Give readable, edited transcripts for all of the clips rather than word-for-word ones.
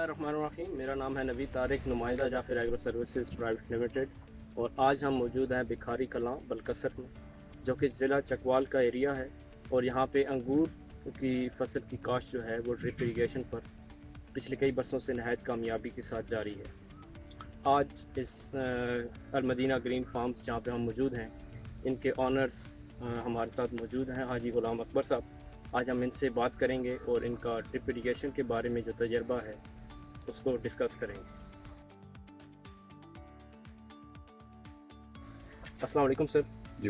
Bismillahirrahmanirrahim। मेरा नाम है नबी तारिक, नुमाइंदा Jafir agro services private limited, और आज हम मौजूद हैं भिखारी कलां बलकसर में, जो कि ज़िला चकवाल का एरिया है। और यहाँ पे अंगूर की फसल की काश्त जो है वो ड्रिप इरीगेशन पर पिछले कई बरसों से नहायत कामयाबी के साथ जारी है। आज इस अलमदीना ग्रीन फार्म्स जहाँ पे हम मौजूद हैं, इनके ऑनर्स हमारे साथ मौजूद हैं, हाजी गुलाम अकबर साहब। आज हम इनसे बात करेंगे और इनका ड्रिप इरीगेशन के बारे में जो तजर्बा है उसको डिस्कस करेंगे। अस्सलाम वालेकुम सर,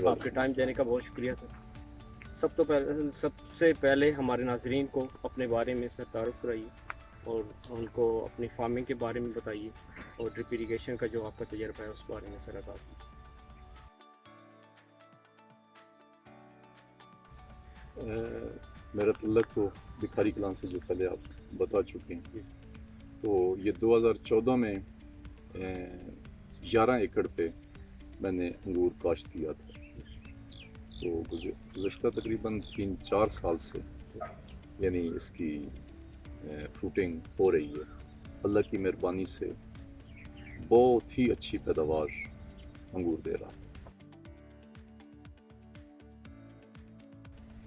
आपके टाइम देने का बहुत शुक्रिया सर। सबसे पहले हमारे नाजरीन को अपने बारे में सर तारुफ कराइए और उनको अपनी फार्मिंग के बारे में बताइए और ड्रिप इरीगेशन का जो आपका तजर्बा है उस बारे में सर आगाज़ कीजिए। मेरा तल्लक तो भिखारी कलां से जो पहले आप बता चुके हैं, तो ये 2014 में 11 एकड़ पे मैंने अंगूर काश्त किया था। तो गुज़श्ता तकरीबन 3-4 साल से यानी इसकी फ्रूटिंग हो रही है। अल्लाह की मेहरबानी से बहुत ही अच्छी पैदावार अंगूर दे रहा है।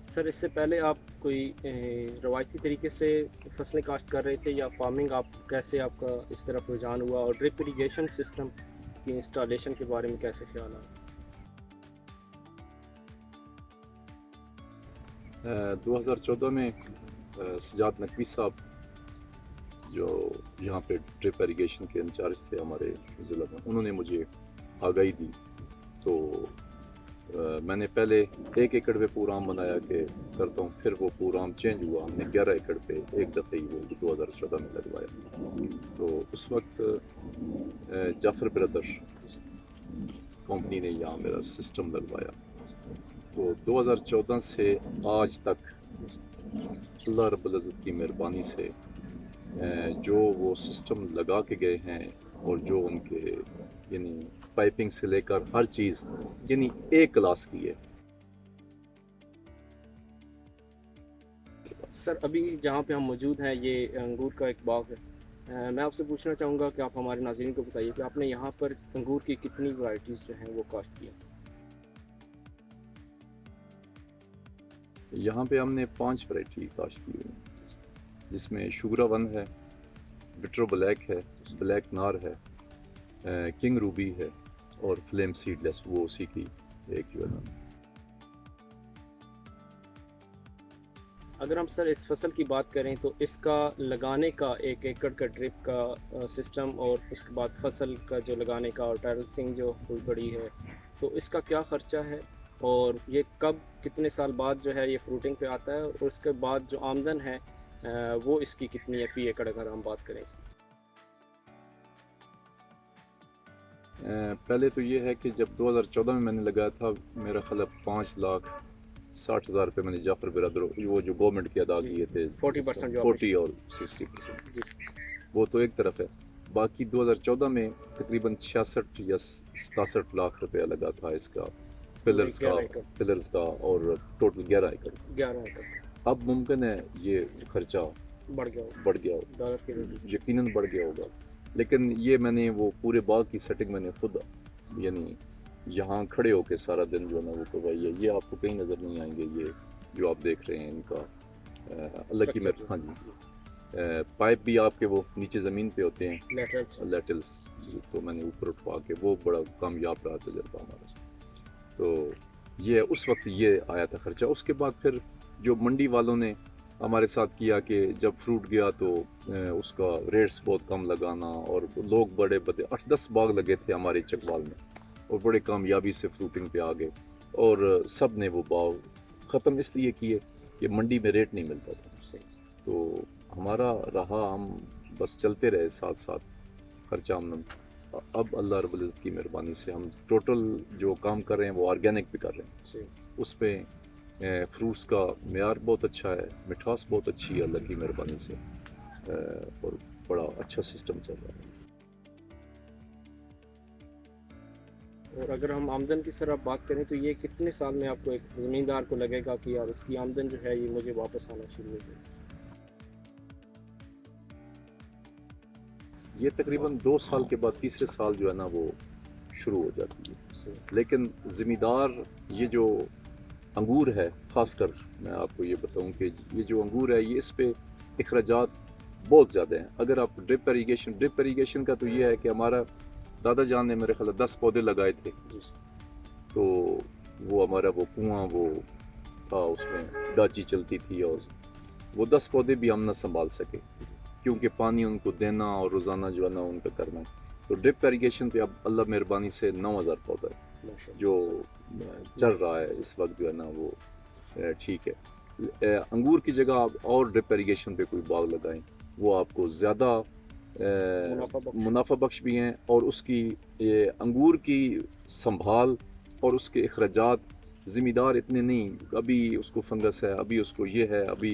सर, इससे पहले आप कोई रवायती तरीके से फसलें काश्त कर रहे थे या फार्मिंग आप कैसे आपका इस तरफ रुझान हुआ, और ड्रिप इरीगेशन सिस्टम की इंस्टॉलेशन के बारे में कैसे ख्याल आया? 2014 में सजाद नकवी साहब जो यहाँ पे ड्रिप इरीगेशन के इंचार्ज थे हमारे ज़िला में, उन्होंने मुझे आगाही दी। तो मैंने पहले 1 एकड़ पे पूरा आम बनाया कि करता हूँ, फिर वो पूरा आम चेंज हुआ, हमने 11 एकड़ पे एक दफ़े ही वो 2014 में लगवाया। तो उस वक्त जाफर ब्रदर कंपनी ने यहाँ मेरा सिस्टम लगवाया। तो 2014 से आज तक अल्लाह रब्बुल इज़्ज़त की मेहरबानी से जो वो सिस्टम लगा के गए हैं और जो उनके यानी पाइपिंग से लेकर हर चीज़ यानी एक क्लास की है। सर, अभी जहाँ पे हम मौजूद हैं ये अंगूर का एक बाग है। मैं आपसे पूछना चाहूँगा कि आप हमारे नाज़रीन को बताइए कि आपने यहाँ पर अंगूर की कितनी वैरायटीज़ जो हैं वो काश्त की? यहाँ पे हमने 5 वैरायटी काश्त की हुई, जिसमें शुगरा वन है, विट्रो ब्लैक है, ब्लैक नार है, किंग रूबी है और फ्लेम सीडलेस, वो उसी की एक ही वजह। अगर हम सर इस फसल की बात करें तो इसका लगाने का 1 एकड़ का ड्रिप का सिस्टम और उसके बाद फसल का जो लगाने का और टेरेसिंग जो हुई पड़ी है, तो इसका क्या ख़र्चा है और ये कब कितने साल बाद जो है ये फ्रूटिंग पे आता है, और उसके बाद जो आमदन है वो इसकी कितनी है फी एकड़ अगर हम बात करें इसकी? पहले तो ये है कि जब 2014 में मैंने लगाया था, मेरा ख्याल 5,60,000 रुपये मैंने जाफर बिरादर वो जो गवर्नमेंट के अदा किए थे 40% 40 और 60%, वो तो एक तरफ है। बाकी 2014 में तकरीबन 66 या 67 लाख रुपया लगा था इसका, पिलर्स का और टोटल 11 एकड़। अब मुमकिन है ये खर्चा बढ़ गया हो, यकीनन बढ़ गया होगा, लेकिन ये मैंने वो पूरे बाग की सेटिंग मैंने खुद यानी यहाँ खड़े होके सारा दिन जो है ना वो करवाई है। ये आपको कहीं नज़र नहीं आएंगे, ये जो आप देख रहे हैं इनका अल्लाह की मेहर। हाँ जी, पाइप भी आपके वो नीचे ज़मीन पे होते हैं, लेटल्स, तो मैंने ऊपर उठवा के, वो बड़ा कामयाब रहा तजर्बा हमारा। तो ये उस वक्त ये आया था खर्चा। उसके बाद फिर जो मंडी वालों ने हमारे साथ किया कि जब फ्रूट गया तो उसका रेट्स बहुत कम लगाना, और लोग बड़े 8-10 बाग लगे थे हमारे चकवाल में और बड़े कामयाबी से फ्रूटिंग पे आ गए, और सब ने वो बाग ख़त्म इसलिए किए कि मंडी में रेट नहीं मिलता था। तो हमारा रहा, हम बस चलते रहे साथ साथ खर्चा हम। अब अल्लाह रब्बुल इज़्ज़त की मेहरबानी से हम टोटल जो काम कर रहे हैं वो ऑर्गेनिक भी कर रहे हैं। उस पर फ्रूट्स का मेयार बहुत अच्छा है, मिठास बहुत अच्छी है अल्लाह की मेहरबानी से, और बड़ा अच्छा सिस्टम चल रहा है। और अगर हम आमदन की सर आप बात करें तो ये कितने साल में आपको एक ज़मींदार को लगेगा कि यार इसकी आमदन जो है ये मुझे वापस आना शुरू हो जाए? یہ تقریباً 2 سال کے بعد تیسرے سال جو ہے نا وہ شروع ہو جاتی ہے. لیکن زمیندار یہ جو انگور ہے خاص کر میں آپ کو یہ بتاؤں کہ یہ جو انگور ہے یہ اس پہ اخراجات بہت زیادہ ہیں. اگر آپ ڈرپ اریگیشن کا تو یہ ہے کہ ہمارا دادا جان نے میرے خیال 10 پودے لگائے تھے, تو وہ ہمارا وہ کنواں وہ تھا, اس میں ڈاچی چلتی تھی اور وہ 10 پودے بھی ہم نہ سنبھال سکے کیونکہ پانی ان کو دینا اور روزانہ جو ہے نا ان کا کرنا. تو ڈرپ اریگیشن پہ اب اللہ مہربانی سے 9000 پودا ہے جو چل رہا ہے اس وقت جو ہے نا وہ ٹھیک ہے. انگور کی جگہ آپ اور ڈرپ اریگیشن پہ کوئی باغ لگائیں, وہ آپ کو زیادہ منافع بخش بھی ہیں, اور اس کی انگور کی سنبھال اور اس کے اخراجات زمیندار اتنے نہیں, ابھی اس کو فنگس ہے, ابھی اس کو یہ ہے, ابھی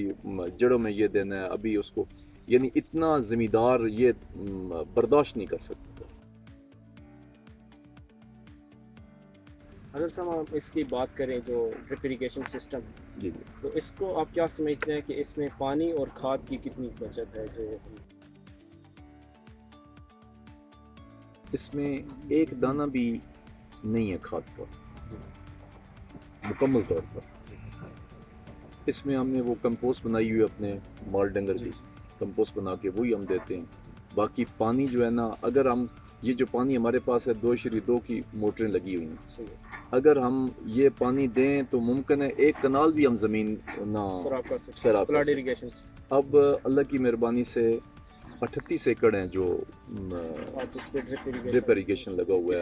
جڑوں میں یہ دینا ہے, ابھی اس کو, یعنی اتنا زمیندار یہ برداشت نہیں کر سکتا. اگر ہم اس کی بات کریں جو ڈرپ اریگیشن سسٹم جی تو اس کو آپ کیا سمجھتے ہیں کہ اس میں پانی اور کھاد کی کتنی بچت ہے؟ جو اس میں ایک دانہ بھی نہیں ہے کھاد کا مکمل طور پر. اس میں ہم نے وہ کمپوسٹ بنائی ہوئی اپنے مال ڈنگر کی کمپوسٹ بنا کے وہی ہم دیتے ہیں. باقی پانی جو ہے نا, اگر ہم یہ جو پانی ہمارے پاس ہے 2.2 کی موٹریں لگی ہوئی ہیں, اگر ہم یہ پانی دیں تو ممکن ہے ایک کنال بھی ہم زمین نہ سیراب کر سکیں. اب اللہ کی مہربانی سے 38 ایکڑ ہیں جو ڈرپ اریگیشن لگا ہوا ہے,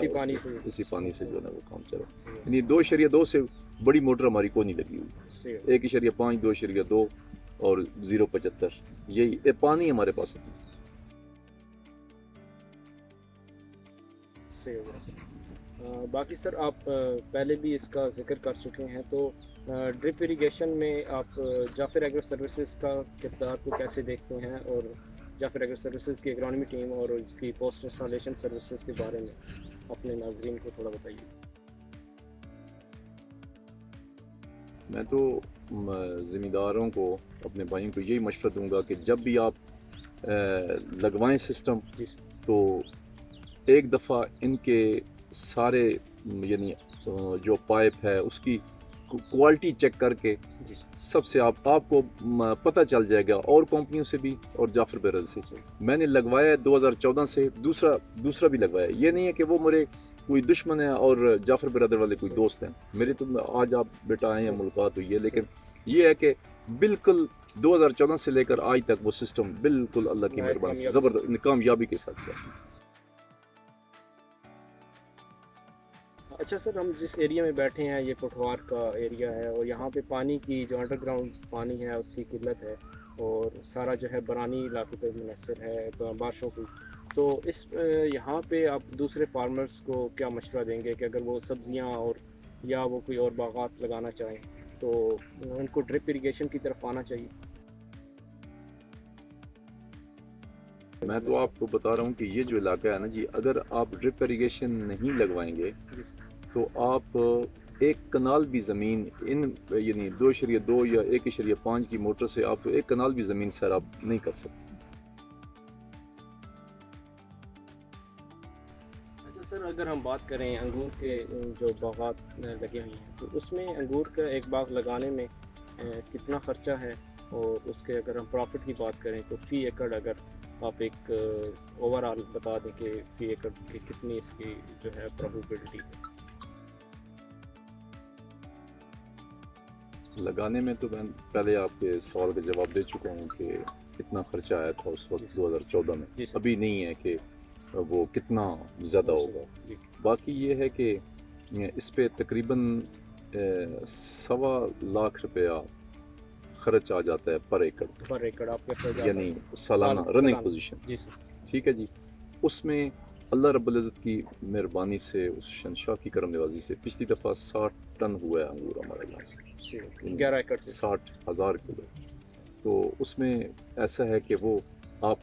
اسی پانی سے جو ہے وہ کام چل رہا ہے. یعنی 2.2 سے بڑی موٹر ہماری کو نہیں لگی ہوئی, 1.5 2.2 اور 0.75 یہی پانی ہمارے پاس ہے. باقی سر آپ پہلے بھی اس کا ذکر کر چکے ہیں, تو ڈرپ اریگیشن میں آپ جعفر ایگرو سروسز کا کردار کو کیسے دیکھتے ہیں, اور جعفر ایگرو سروسز کی اگرانومی ٹیم اور اس کی پوسٹ انسٹالیشن سروسز کے بارے میں اپنے ناظرین کو تھوڑا بتائیے. میں تو زمینداروں کو, اپنے بھائیوں کو یہی مشورہ دوں گا کہ جب بھی آپ لگوائیں سسٹم تو ایک دفعہ ان کے سارے یعنی جو پائپ ہے اس کی کوالٹی چیک کر کے سب سے آپ کو پتہ چل جائے گا, اور کمپنیوں سے بھی اور جعفر برادر سے. میں نے لگوایا 2014 سے, دوسرا بھی لگوایا. یہ نہیں ہے کہ وہ میرے کوئی دشمن ہے اور جعفر برادر والے کوئی دوست ہیں میرے, تو آج آپ بیٹا آئے ہیں ملاقات ہوئی ہے, لیکن یہ ہے کہ بالکل 2014 سے لے کر آج تک وہ سسٹم بالکل اللہ کی مہربانی سے زبردست کامیابی کے ساتھ کیا. اچھا سر, ہم جس ایریا میں بیٹھے ہیں یہ پٹوار کا ایریا ہے, اور یہاں پہ پانی کی جو انڈر گراؤنڈ پانی ہے اس کی قلت ہے, اور سارا جو ہے برانی علاقے پہ منحصر ہے بارشوں کی. تو اس یہاں پہ آپ دوسرے فارمرز کو کیا مشورہ دیں گے کہ اگر وہ سبزیاں اور یا وہ کوئی اور باغات لگانا چاہیں تو ان کو ڈرپ اریگیشن کی طرف آنا چاہیے؟ میں تو آپ کو بتا رہا ہوں کہ یہ جو علاقہ ہے نا جی, اگر آپ ڈرپ اریگیشن نہیں لگوائیں گے تو آپ ایک کنال بھی زمین ان یعنی 2.2 یا 1.5 کی موٹر سے آپ ایک کنال بھی زمین سیراب نہیں کر سکتے. اچھا سر, اگر ہم بات کریں انگور کے جو باغات لگے ہوئے ہیں تو اس میں انگور کا ایک باغ لگانے میں کتنا خرچہ ہے, اور اس کے اگر ہم پروفٹ کی بات کریں تو فی ایکڑ اگر آپ ایک اوور آل بتا دیں کہ فی ایکڑ کی کتنی اس کی جو ہے پروفیٹیبلٹی ہے؟ لگانے میں تو میں پہلے آپ کے سوال کا جواب دے چکا ہوں کہ کتنا خرچہ آیا تھا اس وقت 2014 میں. ابھی نہیں ہے کہ وہ کتنا زیادہ ہوگا. باقی یہ ہے کہ اس پہ تقریباً 1.25 لاکھ روپیہ خرچ آ جاتا ہے پر ایکڑ آپ کے یعنی سالانہ رننگ پوزیشن. ٹھیک ہے جی. اس میں اللہ رب العزت کی مہربانی سے, اس شنشاہ کی کرم نوازی سے پچھلی دفعہ 60 ٹن ہوا ہے انگور ہمارے یہاں سے, 11 ایکڑ سے 60,000 کلو. تو اس میں ایسا ہے کہ وہ آپ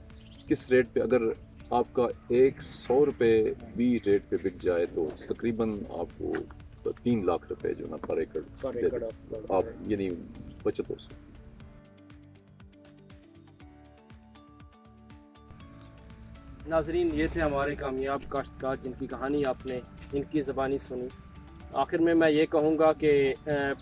کس ریٹ پہ, اگر آپ کا 100 روپے بھی ریٹ پہ بک جائے تو تقریباً آپ کو 3 لاکھ روپے جو نا پر ایکڑ آپ یعنی بچت ہو سکتی. नाजरीन, ये थे हमारे कामयाब काश्तकार जिनकी कहानी आपने इनकी ज़बानी सुनी। आखिर में मैं ये कहूँगा कि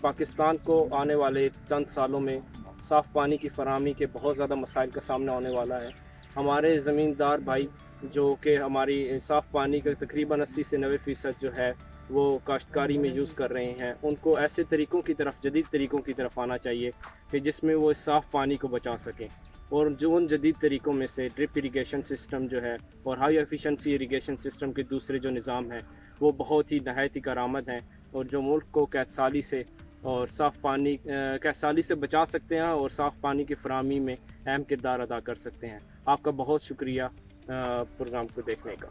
पाकिस्तान को आने वाले चंद सालों में साफ़ पानी की फराहमी के बहुत ज़्यादा मसाइल का सामना होने वाला है। हमारे ज़मींदार भाई जो कि हमारी साफ़ पानी का तकरीबन 80 से 90% जो है वो काश्तकारी में यूज़ कर रहे हैं, उनको ऐसे तरीक़ों की तरफ, जदीद तरीक़ों की तरफ आना चाहिए कि जिसमें वो इस साफ़ पानी को बचा सकें। और जो उन जदीद तरीक़ों में से ड्रिप इरिगेशन सिस्टम जो है और हाई एफिशिएंसी इरिगेशन सिस्टम के दूसरे जो निज़ाम हैं वो बहुत ही नहायत ही कारामद हैं और जो मुल्क को कैदसाली से और साफ़ पानी कैदसाली से बचा सकते हैं और साफ़ पानी की फराहमी में अहम किरदार अदा कर सकते हैं। आपका बहुत शुक्रिया प्रोग्राम को देखने का।